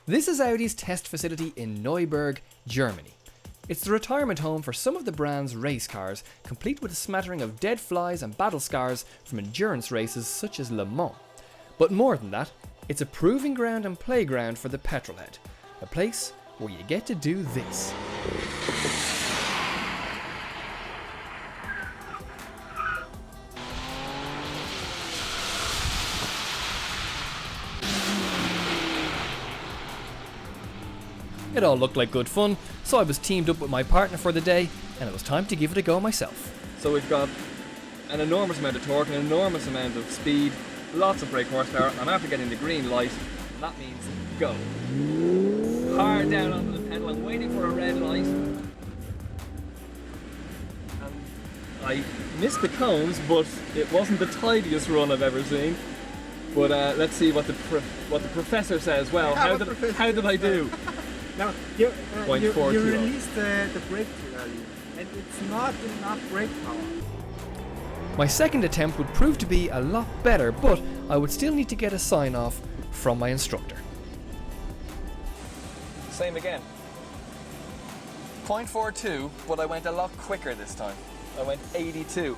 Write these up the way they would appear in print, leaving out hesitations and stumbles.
This is Audi's test facility in Neuburg, Germany. It's the retirement home for some of the brand's race cars, complete with a smattering of dead flies and battle scars from endurance races such as Le Mans. But more than that, it's a proving ground and playground for the petrolhead, a place where you get to do this. It all looked like good fun, so I was teamed up with my partner for the day, and it was time to give it a go myself. So we've got an enormous amount of torque, an enormous amount of speed, lots of brake horsepower, and after getting the green light, that means go. Hard down onto the pedal, I'm waiting for a red light. And I missed the cones, but it wasn't the tidiest run I've ever seen. But let's see what the professor says. Well, how did I do? Now, you .42. released the brake too early, and it's not enough brake power. My second attempt would prove to be a lot better, but I would still need to get a sign off from my instructor. Same again. 0.42, but I went a lot quicker this time. I went 82.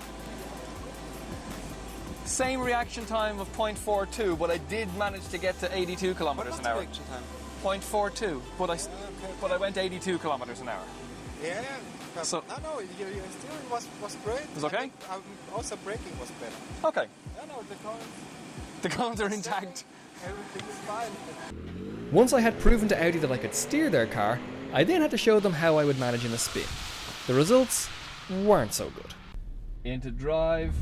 Same reaction time of 0.42, but I did manage to get to 82 kilometers an hour. Reaction time? 0.42, but I went 82 kilometers an hour. Yeah. So no, your steering was great. It was okay? Also braking was better. Okay. No, The cones are intact. Everything is fine. Once I had proven to Audi that I could steer their car, I then had to show them how I would manage in a spin. The results weren't so good. Into drive,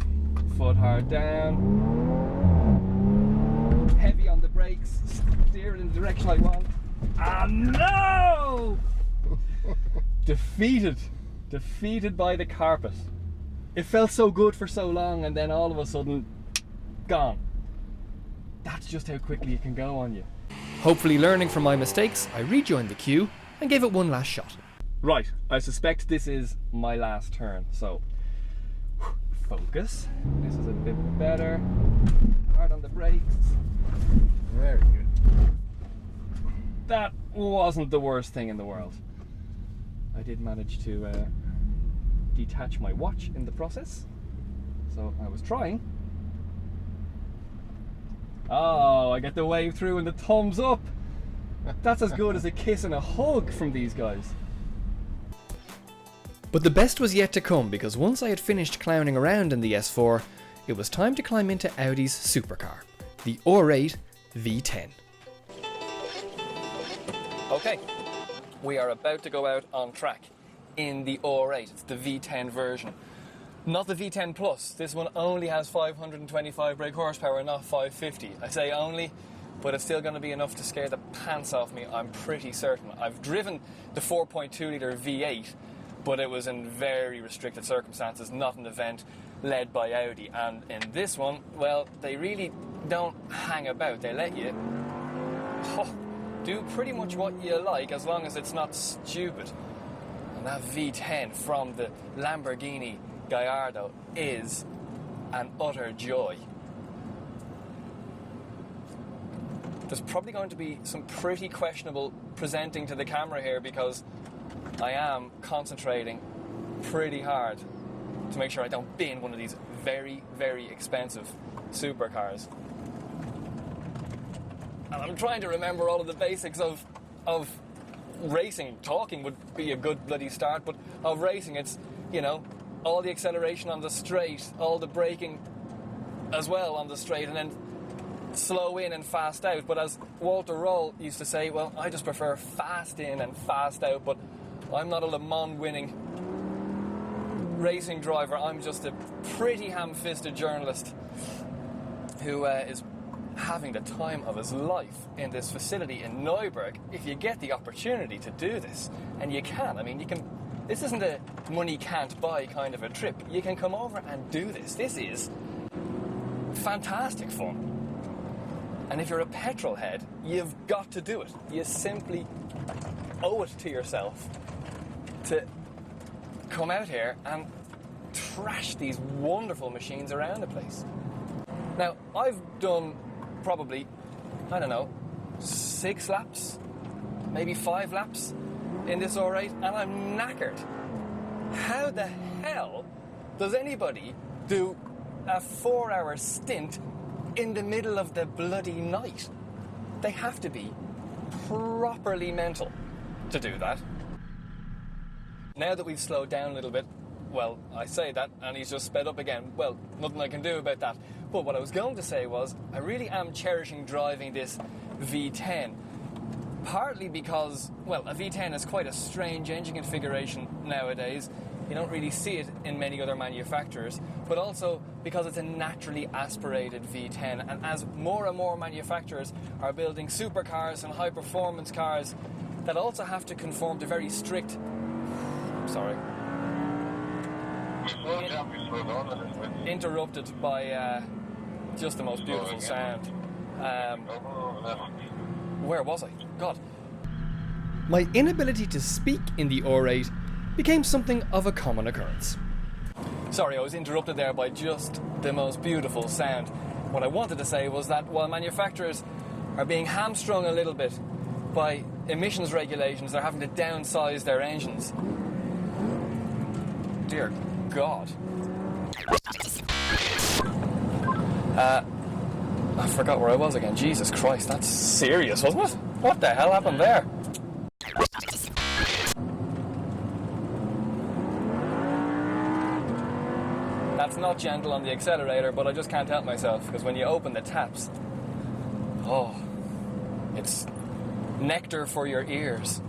foot hard down, heavy on the brakes, steer it in the direction I want. Ah no! Defeated by the carpet. It felt so good for so long, and then all of a sudden, gone. That's just how quickly it can go on you. Hopefully learning from my mistakes, I rejoined the queue and gave it one last shot. Right, I suspect this is my last turn, so focus. This is a bit better. Hard on the brakes. Very good. That wasn't the worst thing in the world. I did manage to detach my watch in the process, so I was trying. Oh, I get the wave through and the thumbs up. That's as good as a kiss and a hug from these guys. But the best was yet to come, because once I had finished clowning around in the S4, it was time to climb into Audi's supercar, the R8 V10. Okay, we are about to go out on track in the R8. It's the V10 version. Not the V10 Plus. This one only has 525 brake horsepower, not 550. I say only, but it's still going to be enough to scare the pants off me, I'm pretty certain. I've driven the 4.2 litre V8, but it was in very restricted circumstances, not an event led by Audi. And in this one, well, they really don't hang about. They let you do pretty much what you like, as long as it's not stupid. And that V10 from the Lamborghini Gallardo is an utter joy. There's probably going to be some pretty questionable presenting to the camera here, because I am concentrating pretty hard to make sure I don't bin one of these very, very expensive supercars. And I'm trying to remember all of the basics of racing. Talking would be a good bloody start, but of racing, it's, you know, all the acceleration on the straight, all the braking as well on the straight, and then slow in and fast out. But as Walter Roll used to say, well, I just prefer fast in and fast out, but I'm not a Le Mans winning racing driver. I'm just a pretty ham-fisted journalist who is having the time of his life in this facility in Neuburg. If you get the opportunity to do this, and you can, I mean, you can. This isn't a money can't buy kind of a trip. You can come over and do this. This is fantastic fun. And if you're a petrol head, you've got to do it. You simply owe it to yourself to come out here and trash these wonderful machines around the place. Now, I've done probably, I don't know, 6 laps maybe 5 laps in this R8, and I'm knackered. How the hell does anybody do a 4-hour stint in the middle of the bloody night? They have to be properly mental to do that. Now that we've slowed down a little bit, well, I say that and he's just sped up again. Well, nothing I can do about that. But what I was going to say was, I really am cherishing driving this V10. Partly because, well, a V10 is quite a strange engine configuration nowadays. You don't really see it in many other manufacturers. But also because it's a naturally aspirated V10. And as more and more manufacturers are building supercars and high-performance cars that also have to conform to very strict... Sorry. Interrupted by just the most beautiful sound. Where was I? God. My inability to speak in the R8 became something of a common occurrence. Sorry, I was interrupted there by just the most beautiful sound. What I wanted to say was that while manufacturers are being hamstrung a little bit by emissions regulations, they're having to downsize their engines. Dear God. I forgot where I was again. Jesus Christ, that's serious, wasn't it? What the hell happened there? That's not gentle on the accelerator, but I just can't help myself, because when you open the taps, oh, it's nectar for your ears.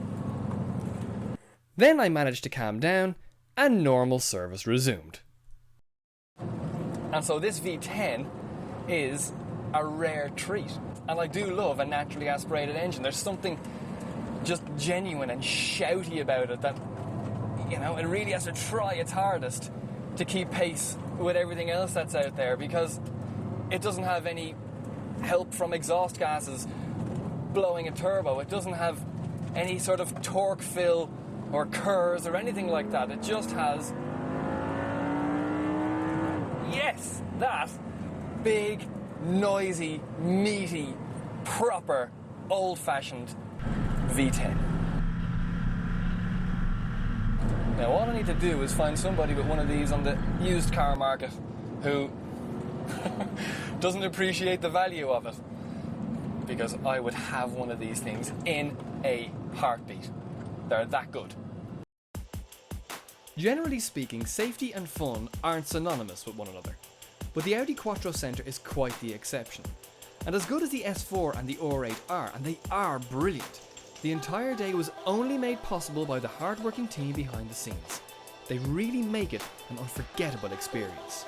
Then I managed to calm down, and normal service resumed. And so this V10 is a rare treat. And I do love a naturally aspirated engine. There's something just genuine and shouty about it that, you know, it really has to try its hardest to keep pace with everything else that's out there, because it doesn't have any help from exhaust gases blowing a turbo. It doesn't have any sort of torque fill or curves or anything like that. It just has, yes, that big, noisy, meaty, proper, old-fashioned V10. Now all I need to do is find somebody with one of these on the used car market who doesn't appreciate the value of it, because I would have one of these things in a heartbeat. They're that good. Generally speaking, safety and fun aren't synonymous with one another, but the Audi Quattro Centre is quite the exception. And as good as the S4 and the R8 are, and they are brilliant, the entire day was only made possible by the hard-working team behind the scenes. They really make it an unforgettable experience.